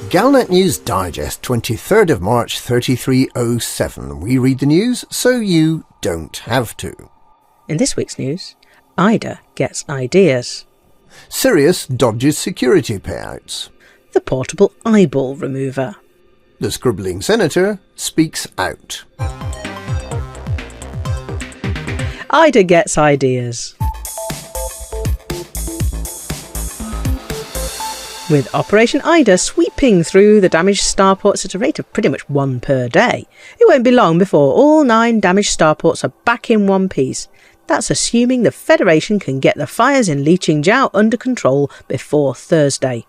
Galnet News Digest, 23rd of March 3307. We read the news so you don't have to. In this week's news, IDA gets ideas. Sirius dodges security payouts. The portable eyeball remover. The Scribbling Senator speaks out. IDA gets ideas. With OperationIDA sweeping through the damaged starports at a rate of pretty much one per day, it won't be long before all 9 damaged starports are back in one piece. That's assuming the Federation can get the fires in Leeching Jiao under control before Thursday.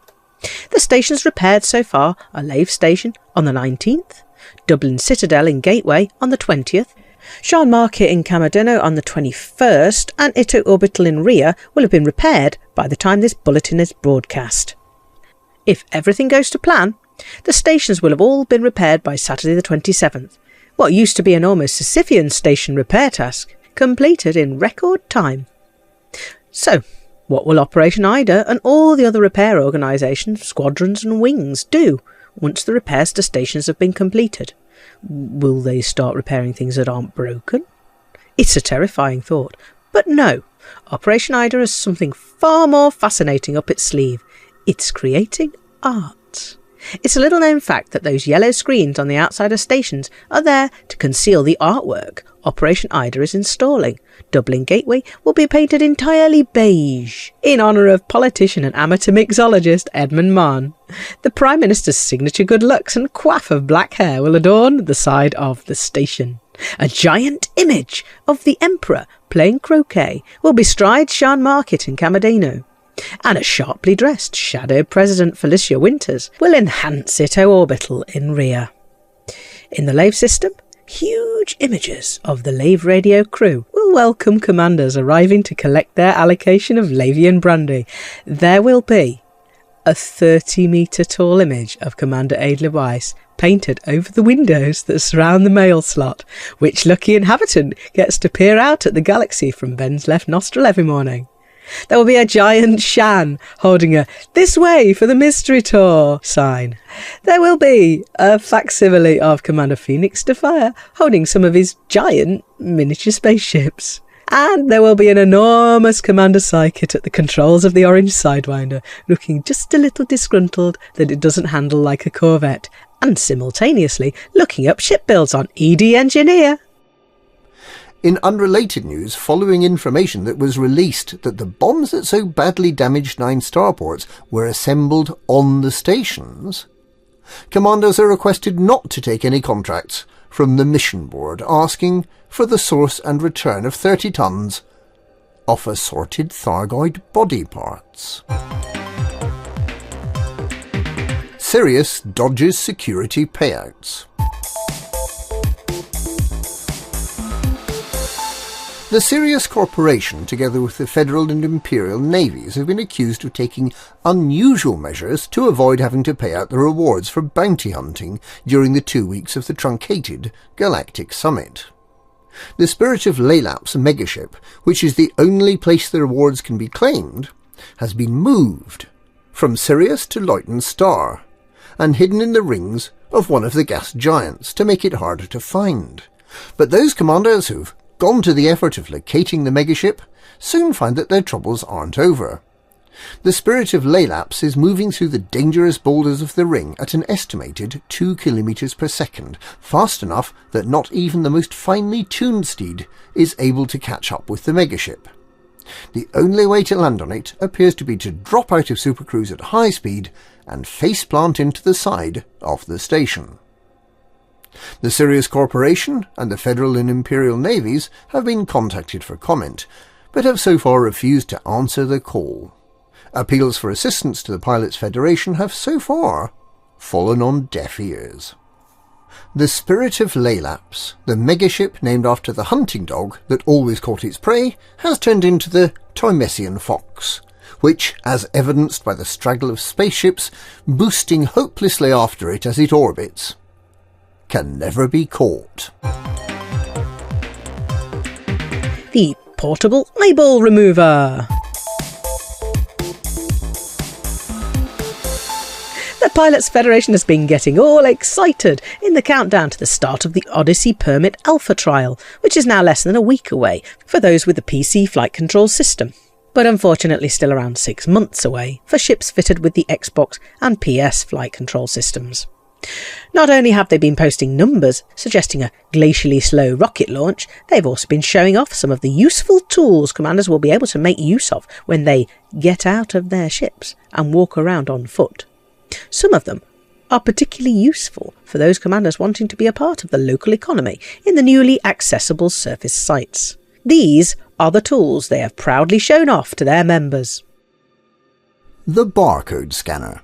The stations repaired so far are Lave Station on the 19th, Dublin Citadel in Gateway on the 20th, Sean Market in Camadino on the 21st, and Ito Orbital in Ria will have been repaired by the time this bulletin is broadcast. If everything goes to plan, the stations will have all been repaired by Saturday the 27th. What used to be an almost Sisyphean station repair task, completed in record time. So, what will OperationIDA and all the other repair organisations, squadrons and wings do once the repairs to stations have been completed? Will they start repairing things that aren't broken? It's a terrifying thought. But no, OperationIDA has something far more fascinating up its sleeve. It's creating art. It's a little known fact that those yellow screens on the outside of stations are there to conceal the artwork OperationIDA is installing. Dublin Gateway will be painted entirely beige, in honour of politician and amateur mixologist Edmund Mann. The Prime Minister's signature good looks and coif of black hair will adorn the side of the station. A giant image of the Emperor playing croquet will bestride Sean Market in Camadino. And a sharply dressed Shadow President Felicia Winters will enhance Ito Orbital in Ria. In the Lave system, huge images of the Lave radio crew will welcome commanders arriving to collect their allocation of Lavian brandy. There will be a 30-metre tall image of Commander Adler Weiss painted over the windows that surround the mail slot. Which lucky inhabitant gets to peer out at the galaxy from Ben's left nostril every morning? There will be a giant Shan holding a "This way for the mystery tour" sign. There will be a facsimile of Commander Phoenix Defire holding some of his giant miniature spaceships. And there will be an enormous Commander Psychic at the controls of the orange Sidewinder, looking just a little disgruntled that it doesn't handle like a Corvette, and simultaneously looking up ship builds on ED Engineer. In unrelated news, following information that was released that the bombs that so badly damaged 9 starports were assembled on the stations, commanders are requested not to take any contracts from the mission board, asking for the source and return of 30 tons of assorted Thargoid body parts. Sirius dodges security payouts. The Sirius Corporation, together with the Federal and Imperial Navies, have been accused of taking unusual measures to avoid having to pay out the rewards for bounty hunting during the 2 weeks of the truncated Galactic Summit. The Spirit of Laelap's megaship, which is the only place the rewards can be claimed, has been moved from Sirius to Luyten Star and hidden in the rings of one of the gas giants to make it harder to find. But those commanders who've gone to the effort of locating the megaship soon find that their troubles aren't over. The Spirit of Laelaps is moving through the dangerous boulders of the ring at an estimated 2 kilometres per second, fast enough that not even the most finely tuned steed is able to catch up with the megaship. The only way to land on it appears to be to drop out of supercruise at high speed and faceplant into the side of the station. The Sirius Corporation and the Federal and Imperial Navies have been contacted for comment, but have so far refused to answer the call. Appeals for assistance to the Pilots Federation have so far fallen on deaf ears. The Spirit of Laelaps, the megaship named after the hunting dog that always caught its prey, has turned into the Timesian Fox, which, as evidenced by the straggle of spaceships boosting hopelessly after it as it orbits, can never be caught. The portable eyeball remover. The Pilots Federation has been getting all excited in the countdown to the start of the Odyssey Permit Alpha trial, which is now less than a week away for those with the PC flight control system, but unfortunately still around 6 months away for ships fitted with the Xbox and PS flight control systems. Not only have they been posting numbers suggesting a glacially slow rocket launch, they've also been showing off some of the useful tools commanders will be able to make use of when they get out of their ships and walk around on foot. Some of them are particularly useful for those commanders wanting to be a part of the local economy in the newly accessible surface sites. These are the tools they have proudly shown off to their members. The barcode scanner.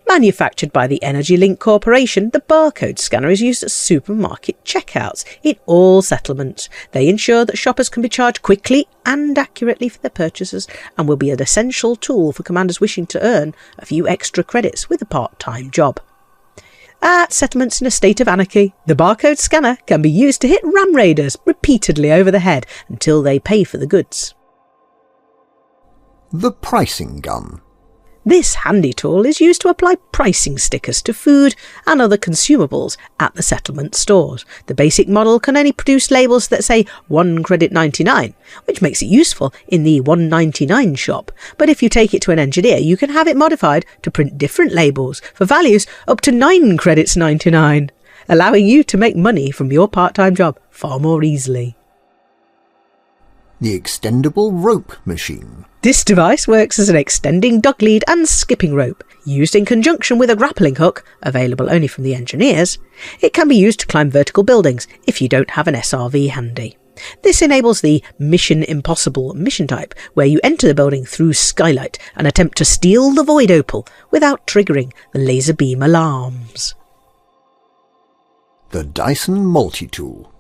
Manufactured by the Energy Link Corporation, the barcode scanner is used at supermarket checkouts in all settlements. They ensure that shoppers can be charged quickly and accurately for their purchases and will be an essential tool for commanders wishing to earn a few extra credits with a part-time job. At settlements in a state of anarchy, the barcode scanner can be used to hit ram raiders repeatedly over the head until they pay for the goods. The pricing gun. This handy tool is used to apply pricing stickers to food and other consumables at the settlement stores. The basic model can only produce labels that say 1 credit 99, which makes it useful in the 199 shop. But if you take it to an engineer, you can have it modified to print different labels for values up to 9 credits 99, allowing you to make money from your part-time job far more easily. The extendable rope machine. This device works as an extending dog lead and skipping rope. Used in conjunction with a grappling hook, available only from the engineers, it can be used to climb vertical buildings if you don't have an SRV handy. This enables the Mission Impossible mission type, where you enter the building through skylight and attempt to steal the void opal without triggering the laser beam alarms. The Dyson multi-tool.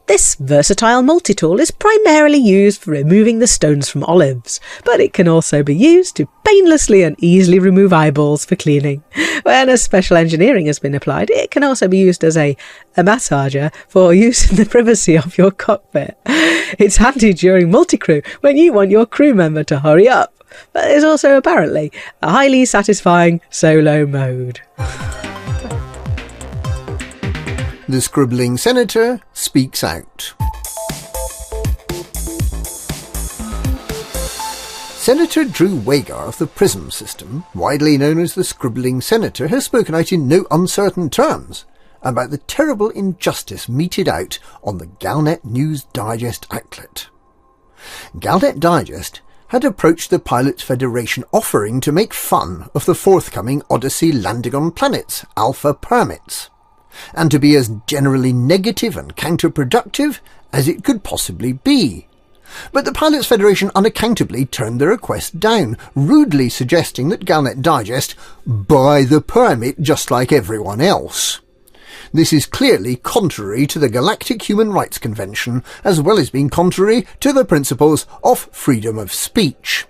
This versatile multi-tool is primarily used for removing the stones from olives, but it can also be used to painlessly and easily remove eyeballs for cleaning. When a special engineering has been applied, it can also be used as a massager for use in the privacy of your cockpit. It's handy during multi-crew when you want your crew member to hurry up, but there's also apparently a highly satisfying solo mode. The Scribbling Senator speaks out. Senator Drew Wagar of the PRISM system, widely known as the Scribbling Senator, has spoken out in no uncertain terms about the terrible injustice meted out on the Galnet News Digest outlet. Galnet Digest had approached the Pilots Federation offering to make fun of the forthcoming Odyssey landing on planets alpha permits, and to be as generally negative and counterproductive as it could possibly be. But the Pilots Federation unaccountably turned the request down, rudely suggesting that Galnet Digest buy the permit just like everyone else. This is clearly contrary to the Galactic Human Rights Convention, as well as being contrary to the principles of freedom of speech.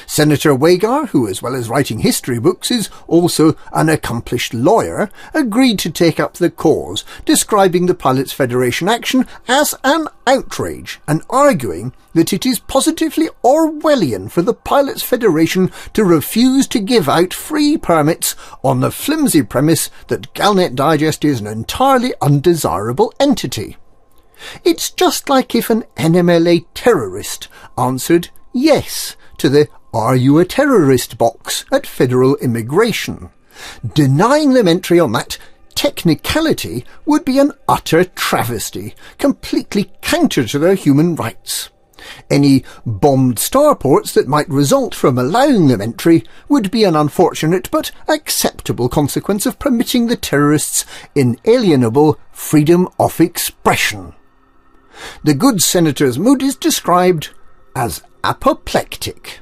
Senator Wagar, who as well as writing history books is also an accomplished lawyer, agreed to take up the cause, describing the Pilots Federation action as an outrage and arguing that it is positively Orwellian for the Pilots Federation to refuse to give out free permits on the flimsy premise that Galnet Digest is an entirely undesirable entity. It's just like if an NMLA terrorist answered yes to the "Are you a terrorist?" box at federal immigration. Denying them entry on that technicality would be an utter travesty, completely counter to their human rights. Any bombed starports that might result from allowing them entry would be an unfortunate but acceptable consequence of permitting the terrorists inalienable freedom of expression. The good senator's mood is described as apoplectic.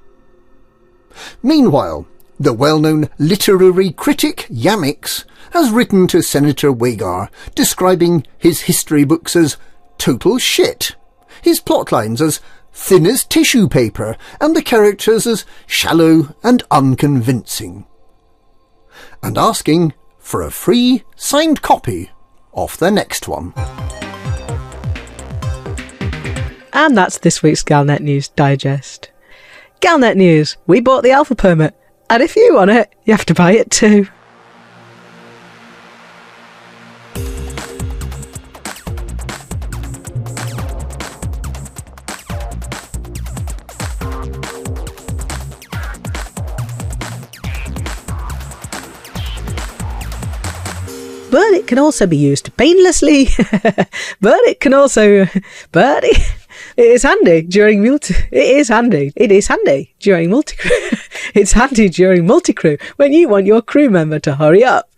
Meanwhile, the well-known literary critic Yamix has written to Senator Wagar, describing his history books as total shit, his plotlines as thin as tissue paper, and the characters as shallow and unconvincing, and asking for a free signed copy of the next one. And that's this week's Galnet News Digest. Galnet News, we bought the alpha permit, And if you want it, you have to buy it too. But it can also be used painlessly. It is handy during multi-crew. It's handy during multi-crew when you want your crew member to hurry up.